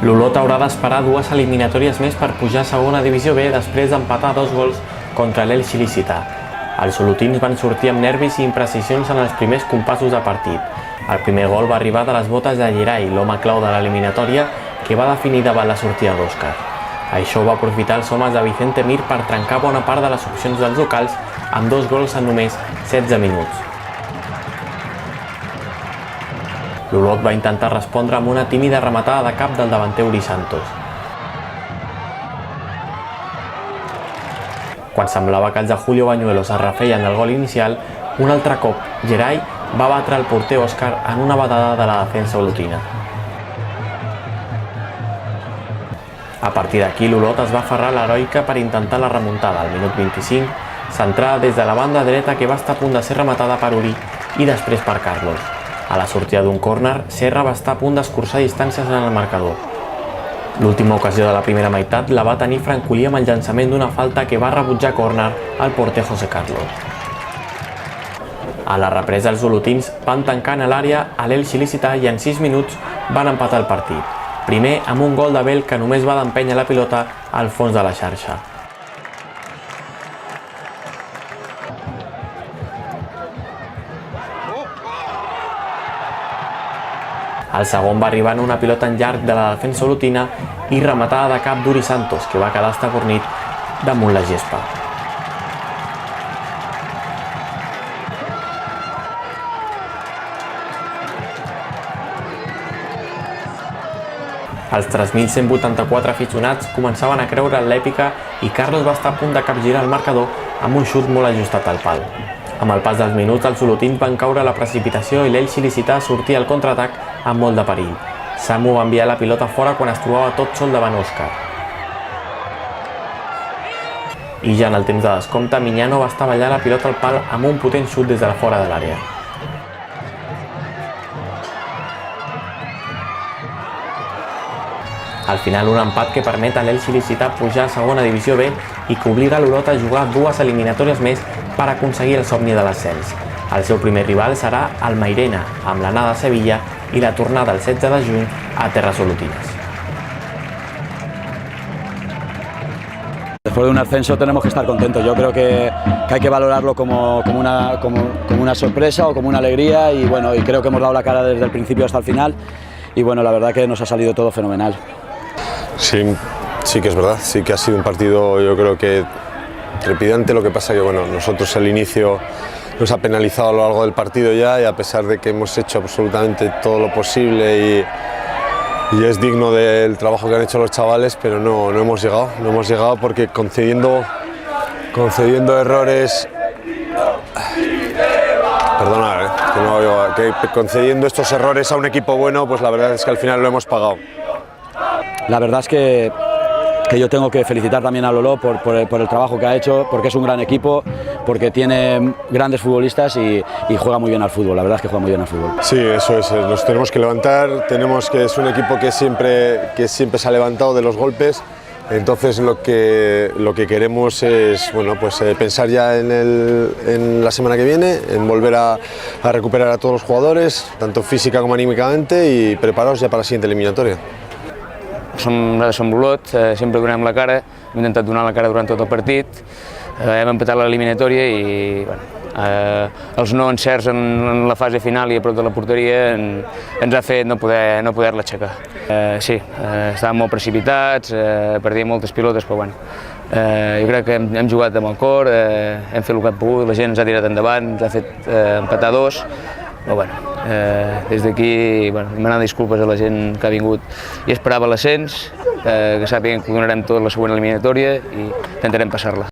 L'Olot haurà d'esperar 2 eliminatòries més per pujar a segona divisió B després d'empatar 2 gols contra l'Elx il·lícita. Els olotins van sortir amb nervis i imprecisions en els primers compassos de partit. El primer gol va arribar de les botes de Gerai, l'home clau de l'eliminatòria, que va definir davant la sortida d'Òscar. Això ho va aprofitar els homes de Vicente Mir per trencar bona part de les opcions dels locals amb 2 gols en només 16 minuts. L'Olot va intentar respondre amb una tímida rematada de cap del davanter Uri Santos. Quan semblava que els de Julio Bañuelos es refeien del gol inicial, un altre cop Gerai va batre el porter Òscar en una batada de la defensa olotina. A partir d'aquí, l'Olot es va aferrar a l'heroica per intentar la remuntada al minut 25, centrada des de la banda dreta que va estar a punt de ser rematada per Uri i després per Carlos. A la sortida d'un córner, Serra va estar a punt d'escurçar distàncies en el marcador. L'última ocasió de la primera meitat la va tenir Francolí amb el llançament d'una falta que va rebutjar córner al porter José Carlos. A la represa, els olotins van tancar en l'àrea a l'Elx il·lícita i en 6 minuts van empatar el partit. Primer amb un gol de Bel que només va d'empènyer la pilota al fons de la xarxa. El segon va arribar en una pilota en llarg de la defensa olotina i rematada de cap d'Uri Santos, que va quedar estabornit damunt la gespa. Els 3.184 aficionats començaven a creure en l'èpica i Carlos va estar a punt de capgirar el marcador amb un xut molt ajustat al pal. Amb el pas dels minuts, els olotins van caure a la precipitació i l'Elx il·lícita sortia al contraatac amb molt de perill. Samu va enviar la pilota fora quan es trobava tot sol davant Òscar. I ja en el temps de descompte, Miñano va estavellar la pilota al pal amb un potent xut des de fora de l'àrea. Al final, un empat que permet a l'Elx il·lícita pujar a segona divisió B i que obliga l'Olot a jugar 2 eliminatòries més per aconseguir el somni de l'ascens. El seu primer rival serà el Mairena, amb l'anada a Sevilla i la tornada el 16 de juny a terres olotines. Después de un ascenso tenemos que estar contentos. Yo creo que hay que valorarlo como una sorpresa o como una alegría y bueno, y creo que hemos dado la cara desde el principio hasta el final y bueno, la verdad que nos ha salido todo fenomenal. Sí que es verdad, sí que ha sido un partido, yo creo que trepidante. Lo que pasa que bueno, nosotros el inicio nos ha penalizado a lo largo del partido ya, y a pesar de que hemos hecho absolutamente todo lo posible y es digno del trabajo que han hecho los chavales, pero no hemos llegado porque concediendo errores, perdonad, que concediendo estos errores a un equipo bueno, pues la verdad es que al final lo hemos pagado. La verdad es que yo tengo que felicitar también al Olot por el trabajo que ha hecho, porque es un gran equipo, porque tiene grandes futbolistas y juega muy bien al fútbol. La verdad es que juega muy bien al fútbol. Sí, eso es, nos tenemos que levantar, es un equipo que siempre se ha levantado de los golpes. Entonces lo que queremos es pensar ya en la semana que viene, en volver a recuperar a todos los jugadores, tanto física como anímicamente, y preparados ya para la siguiente eliminatoria. Nosaltres som l'Olot, sempre donem la cara, hem intentat donar la cara durant tot el partit, hem empatat l'eliminatòria i els no encerts en la fase final i a prop de la porteria ens ha fet no poder-la aixecar. Sí, estàvem molt precipitats, perdíem moltes pilotes, però jo crec que hem jugat amb el cor, hem fet el que hem pogut, la gent ens ha tirat endavant, ens ha fet empatar 2, però des d'aquí demanar disculpes a la gent que ha vingut i esperava l'ascens, que sàpiguen que ho donarem tot la següent eliminatòria i intentarem passar-la.